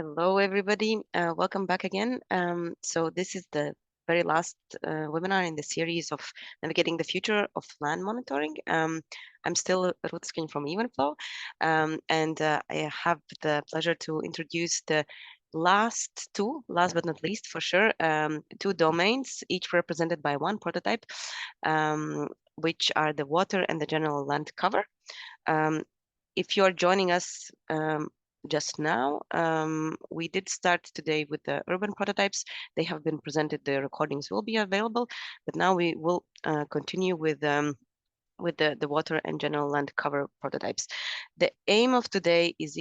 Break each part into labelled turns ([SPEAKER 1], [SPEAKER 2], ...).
[SPEAKER 1] Hello, everybody. Welcome back again. So this is the very last webinar in the series of navigating the future of land monitoring. I'm still Ruth Skin from EvoLand, and I have the pleasure to introduce the last but not least for sure, two domains, each represented by one prototype, which are the water and the general land cover. If you're joining us just now, we did start today with the urban prototypes. They have been presented, the recordings will be available, but now we will continue with the water and general land cover prototypes. The aim of today is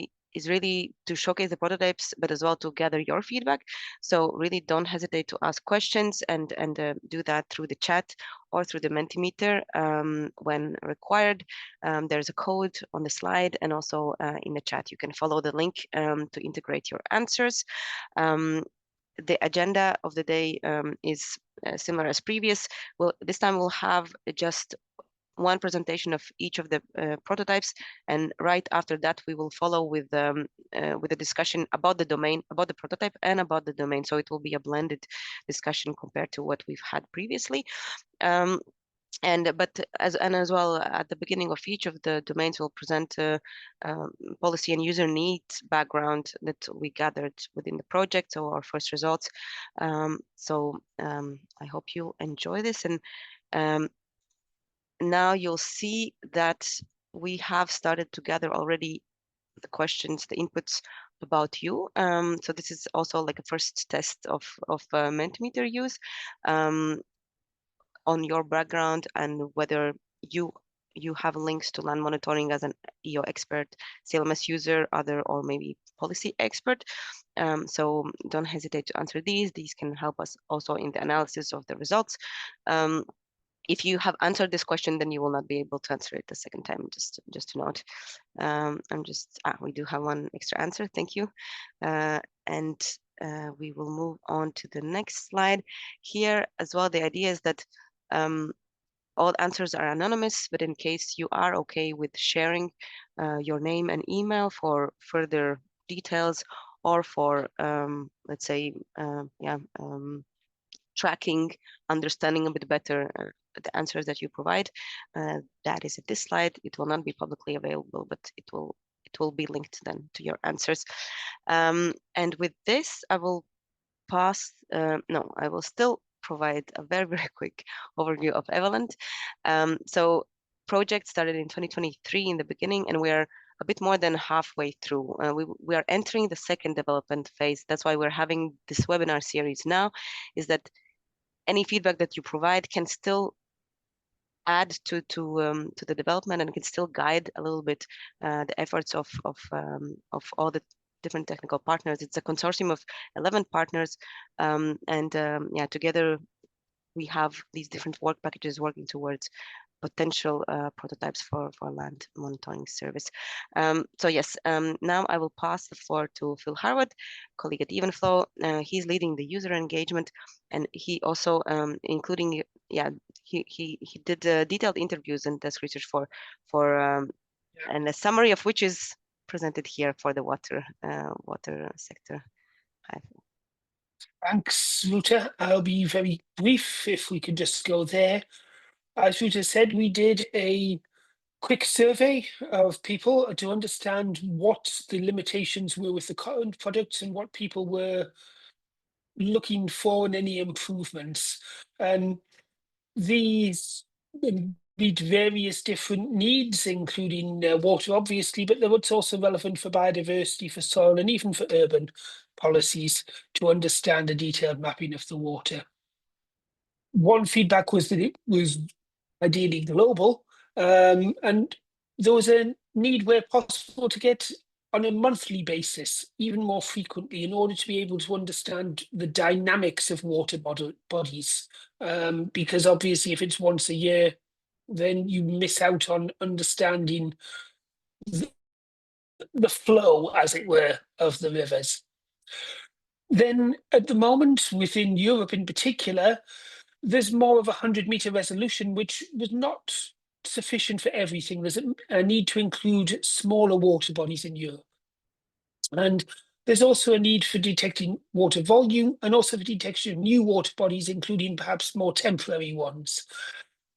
[SPEAKER 1] really to showcase the prototypes, but as well to gather your feedback. So really don't hesitate to ask questions and do that through the chat or through the Mentimeter when required. There's a code on the slide and also in the chat. You can follow the link to integrate your answers. The agenda of the day is similar as previous. This time we'll have just one presentation of each of the prototypes, and right after that we will follow with a discussion about the domain, about the prototype, and about the domain. So it will be a blended discussion compared to what we've had previously. But as well, at the beginning of each of the domains, we'll present policy and user needs background that we gathered within the project, so our first results. I hope you enjoy this, and now you'll see that we have started to gather already the questions, the inputs about you. So this is also like a first test of Mentimeter use on your background and whether you have links to land monitoring as an EO expert, CLMS user, other, or maybe policy expert. So don't hesitate to answer these. These can help us also in the analysis of the results. If you have answered this question, then you will not be able to answer it the second time, just to note. We do have one extra answer, thank you. We will move on to the next slide. Here as well, the idea is that all answers are anonymous, but in case you are okay with sharing your name and email for further details or for, let's say, tracking, understanding a bit better the answers that you provide. That is at this slide. It will not be publicly available, but it will be linked then to your answers. And with this, I will pass. No, I will still provide a very, very quick overview of EvoLand. So project started in 2023 in the beginning, and we are a bit more than halfway through. We are entering the second development phase. That's why we're having this webinar series now, is that any feedback that you provide can still add to the development and can still guide a little bit the efforts of all the different technical partners. It's a consortium of 11 partners, together we have these different work packages working towards potential prototypes for land monitoring service. So yes, now I will pass the floor to Phil Harwood, colleague at EvoLand. He's leading the user engagement, and he also, including, he did detailed interviews and desk research and a summary of which is presented here for the water sector. Hi.
[SPEAKER 2] Thanks, Ruta. I'll be very brief if we could just go there. As Ruta said, we did a quick survey of people to understand what the limitations were with the current products and what people were looking for in any improvements. And these meet various different needs, including water, obviously, but it's also relevant for biodiversity, for soil, and even for urban policies to understand the detailed mapping of the water. One feedback was that it was ideally global, and there was a need where possible to get on a monthly basis, even more frequently, in order to be able to understand the dynamics of water bodies. Because obviously if it's once a year, then you miss out on understanding the flow, as it were, of the rivers. Then at the moment, within Europe in particular, there's more of a 100-meter resolution, which was not sufficient for everything. There's a need to include smaller water bodies in Europe. And There's also a need for detecting water volume and also for detection of new water bodies, including perhaps more temporary ones.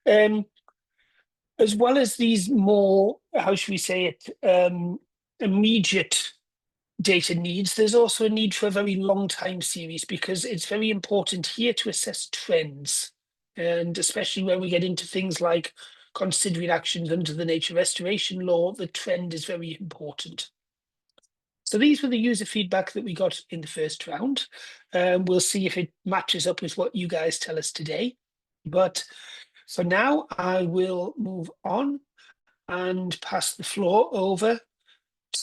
[SPEAKER 2] As well as these more, how should we say it, immediate data needs, there's also a need for a very long time series, because it's very important here to assess trends. And especially when we get into things like considering actions under the nature restoration law, the trend is very important. So these were the user feedback that we got in the first round. We'll see if it matches up with what you guys tell us today. But for now, I will move on and pass the floor over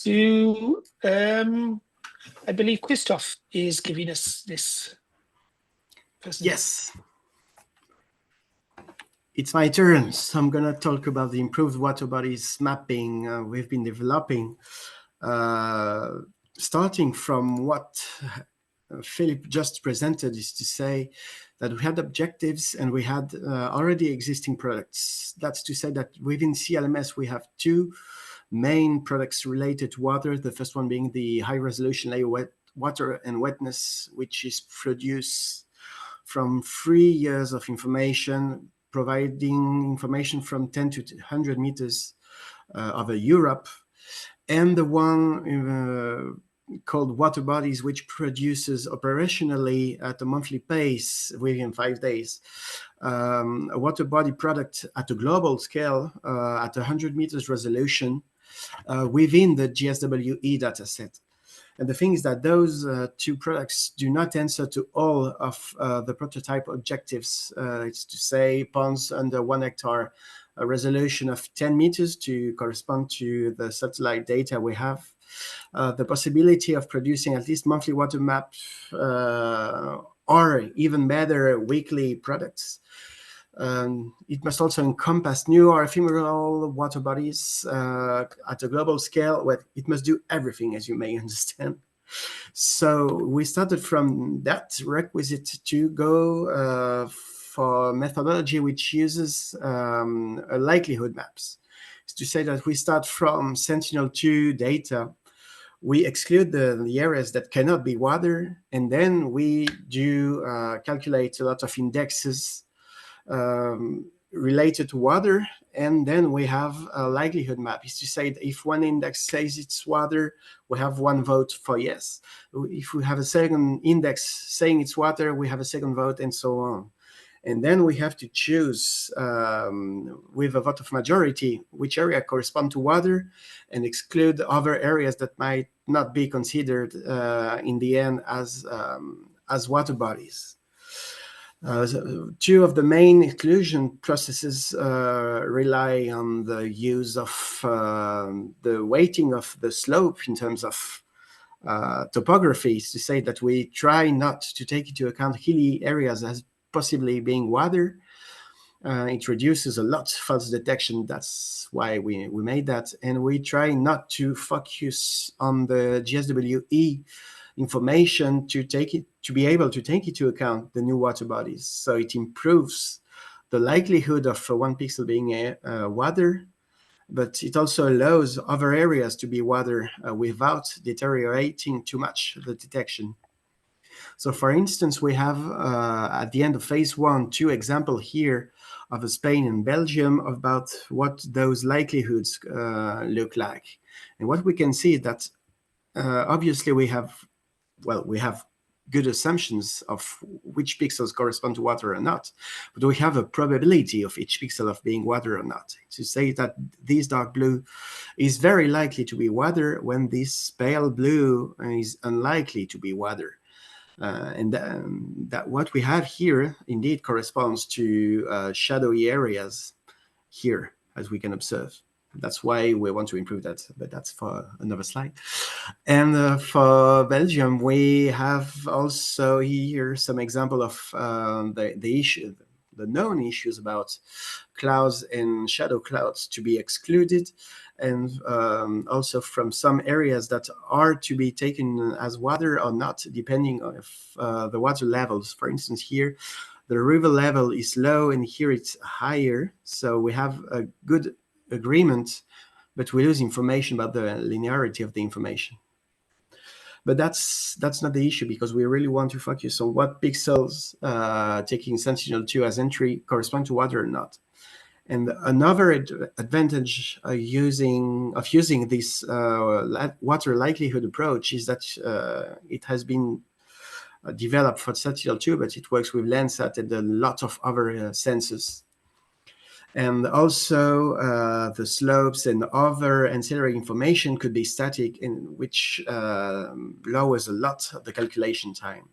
[SPEAKER 2] to, I believe Christoph is giving us this presentation.
[SPEAKER 3] Yes. It's my turn. So I'm going to talk about the improved water bodies mapping we've been developing, starting from what Philip just presented, is to say that we had objectives and we had already existing products. That's to say that within CLMS, we have two main products related to water. The first one being the high resolution layer water and wetness, which is produced from 3 years of information, providing information from 10 to 100 meters over Europe, and the one called water bodies, which produces operationally at a monthly pace within 5 days. A water body product at a global scale at 100 meters resolution within the GSWE dataset. And the thing is that those two products do not answer to all of the prototype objectives. It's to say ponds under 1 hectare, a resolution of 10 meters to correspond to the satellite data we have. The possibility of producing at least monthly water map or even better weekly products. It must also encompass new or ephemeral water bodies at a global scale, where it must do everything, as you may understand. So we started from that requisite to go for methodology which uses a likelihood maps. It's to say that we start from Sentinel-2 data. We exclude the areas that cannot be water, and then we do calculate a lot of indexes related to water, and then we have a likelihood map. Is to say that if one index says it's water, we have one vote for yes. If we have a second index saying it's water, we have a second vote, and so on. And then we have to choose with a vote of majority which area correspond to water, and exclude other areas that might not be considered in the end as water bodies. Two of the main exclusion processes rely on the use of the weighting of the slope in terms of topography, is to say that we try not to take into account hilly areas as possibly being water. It reduces a lot false detection. That's why we made that. And we try not to focus on the GSWE information to be able to take into account the new water bodies. So it improves the likelihood of 1 pixel being water, but it also allows other areas to be water without deteriorating too much the detection. So for instance, we have at the end of phase 1, 2 examples here of Spain and Belgium about what those likelihoods look like. And what we can see is that obviously we have good assumptions of which pixels correspond to water or not, but we have a probability of each pixel of being water or not. To say that this dark blue is very likely to be water when this pale blue is unlikely to be water. And that what we have here indeed corresponds to shadowy areas here, as we can observe. That's why we want to improve that, but that's for another slide. And for Belgium, we have also here some example of the known issues about clouds and shadow clouds to be excluded, and also from some areas that are to be taken as water or not, depending on the water levels. For instance, here, the river level is low and here it's higher. So we have a good agreement, but we lose information about the linearity of the information. But that's not the issue, because we really want to focus on what pixels taking Sentinel-2 as entry correspond to water or not. And another advantage using this water likelihood approach is that it has been developed for Sentinel-2, but it works with Landsat and a lot of other sensors. And also the slopes and other ancillary information could be static, which lowers a lot the calculation time.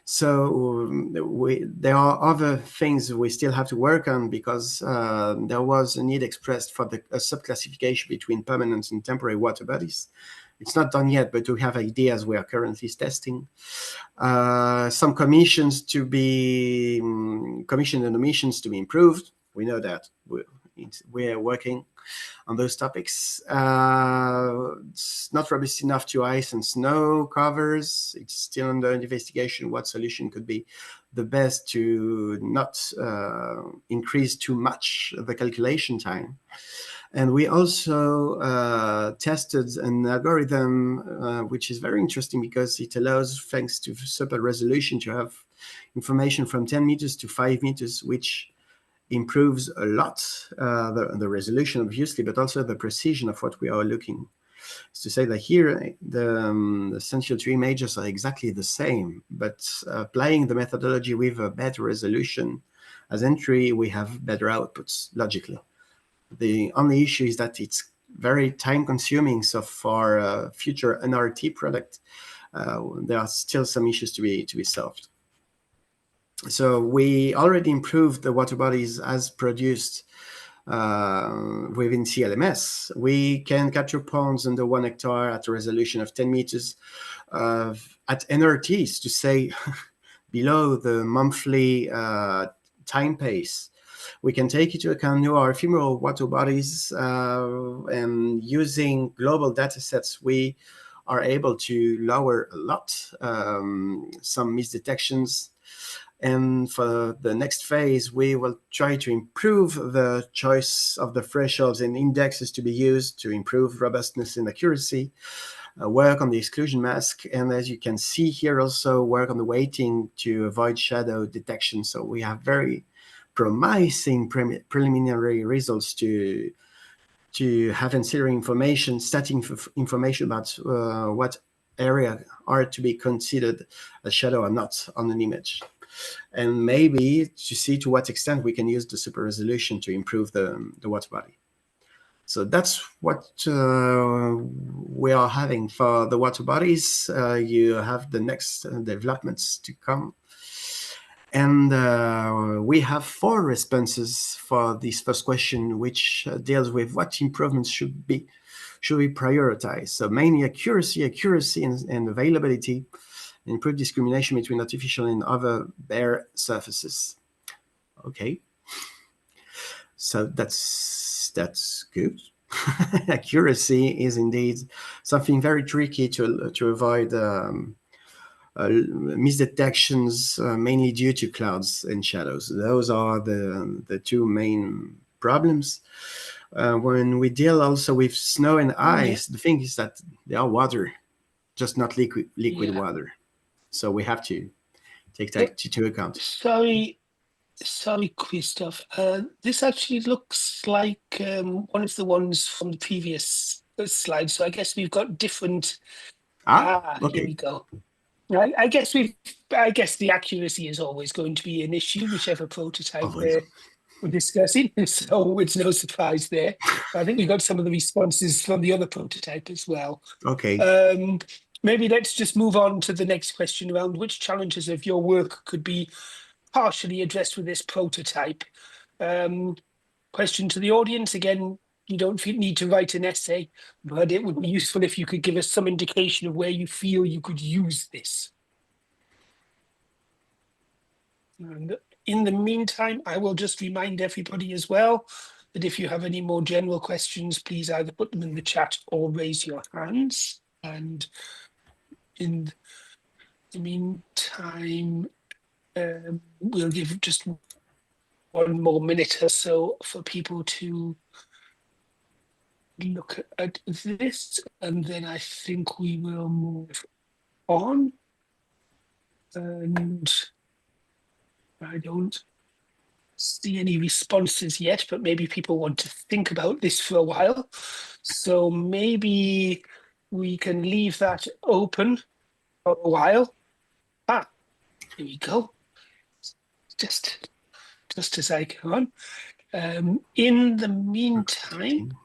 [SPEAKER 3] So there are other things we still have to work on, because there was a need expressed for a subclassification between permanent and temporary water bodies. It's not done yet, but we have ideas we are currently testing. Some commissions to be commission and omissions to be improved. We know that we're working on those topics. It's not robust enough to ice and snow covers. It's still under investigation what solution could be the best to not increase too much the calculation time. And we also tested an algorithm which is very interesting, because it allows, thanks to super resolution, to have information from 10 meters to 5 meters, which improves a lot the resolution, obviously, but also the precision of what we are looking. It's to say that here the Sentinel-2 images are exactly the same, but applying the methodology with a better resolution as entry, we have better outputs logically. The only issue is that it's very time consuming. So for a future NRT product, there are still some issues to be solved. So we already improved the water bodies as produced within CLMS. We can capture ponds under 1 hectare at a resolution of 10 meters at NRTs, to say below the monthly time pace. We can take into account new or ephemeral water bodies, and using global data sets, we are able to lower a lot some misdetections. And for the next phase, we will try to improve the choice of the thresholds and indexes to be used to improve robustness and accuracy, work on the exclusion mask, and as you can see here, also work on the weighting to avoid shadow detection. So we have very promising preliminary results to have ancillary information, static information about what area are to be considered a shadow or not on an image. And maybe to see to what extent we can use the super resolution to improve the water body. So that's what we are having for the water bodies. You have the next developments to come. And we have 4 responses for this first question, which deals with what improvements should we prioritize. So mainly accuracy and availability, improve discrimination between artificial and other bare surfaces. Okay, so that's good. Accuracy is indeed something very tricky to avoid misdetections, mainly due to clouds and shadows. Those are the 2 main problems. When we deal also with snow and ice, the thing is that they are water, just not liquid water. So we have to take that into account.
[SPEAKER 2] Sorry, Christoph. This actually looks like one of the ones from the previous slide. So I guess we've got different.
[SPEAKER 3] Okay.
[SPEAKER 2] Here we go. I guess the accuracy is always going to be an issue, whichever prototype we're discussing. So it's no surprise there. I think we got some of the responses from the other prototype as well.
[SPEAKER 3] Okay.
[SPEAKER 2] Maybe let's just move on to the next question around which challenges of your work could be partially addressed with this prototype. Question to the audience. Again, you don't need to write an essay, but it would be useful if you could give us some indication of where you feel you could use this. And in the meantime, I will just remind everybody as well that if you have any more general questions, please either put them in the chat or raise your hands. And in the meantime, we'll give just 1 more minute or so for people to look at this, and then I think we will move on. And I don't see any responses yet, but maybe people want to think about this for a while. So maybe we can leave that open for a while. Ah, here we go. Just as I go on. In the meantime,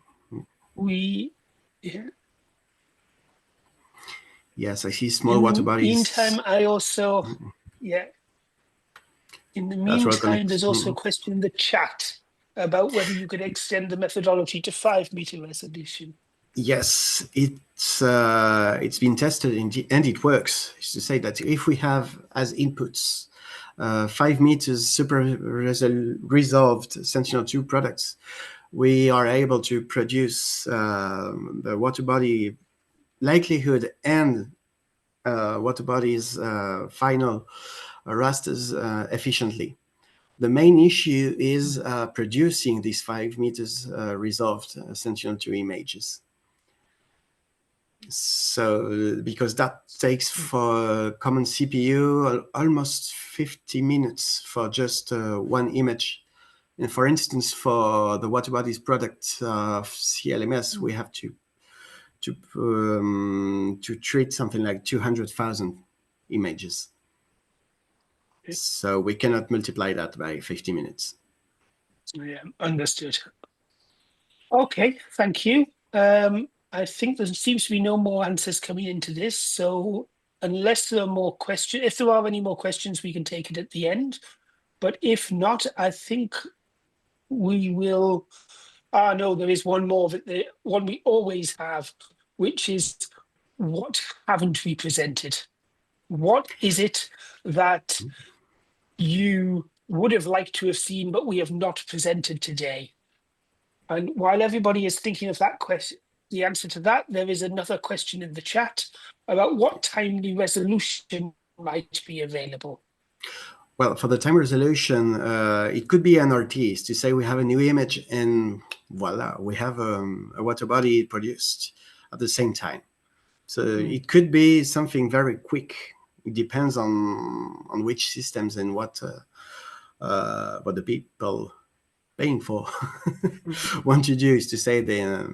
[SPEAKER 3] Yes, I see small water bodies.
[SPEAKER 2] Meantime, I also, in the meantime, there's also a question in the chat about whether you could extend the methodology to 5-meter resolution.
[SPEAKER 3] Yes, it's been tested and it works. It's to say that if we have as inputs 5 meters super resolved Sentinel-2 products, we are able to produce the water body likelihood and water body's final rasters efficiently. The main issue is producing these 5 meters resolved Sentinel-2 images. So, because that takes for common CPU almost 50 minutes for just one image. And for instance, for the water bodies product of CLMS, we have to treat something like 200,000 images. So we cannot multiply that by 50 minutes.
[SPEAKER 2] Yeah, understood. Okay, thank you. I think there seems to be no more answers coming into this. So unless there are more questions, if there are any more questions, we can take it at the end. But if not, I think we will. No, there is one more, the one we always have, which is what haven't we presented? What is it that you would have liked to have seen, but we have not presented today? And while everybody is thinking of that question, the answer to that, there is another question in the chat about what timely resolution might be available.
[SPEAKER 3] Well, for the time resolution, it could be NRTs to say we have a new image and voila, we have a water body produced at the same time. So it could be something very quick. It depends on which systems and what the people paying for want to do, is to say the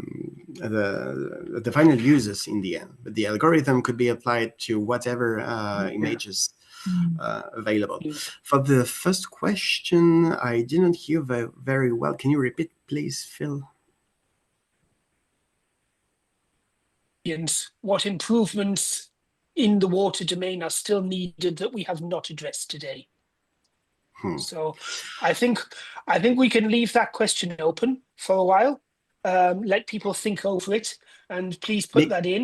[SPEAKER 3] final users in the end. But the algorithm could be applied to whatever images available. For the first question, I didn't hear very well. Can you repeat, please, Phil?
[SPEAKER 2] What improvements in the water domain are still needed that we have not addressed today? So I think we can leave that question open for a while. Let people think over it, and please put that in.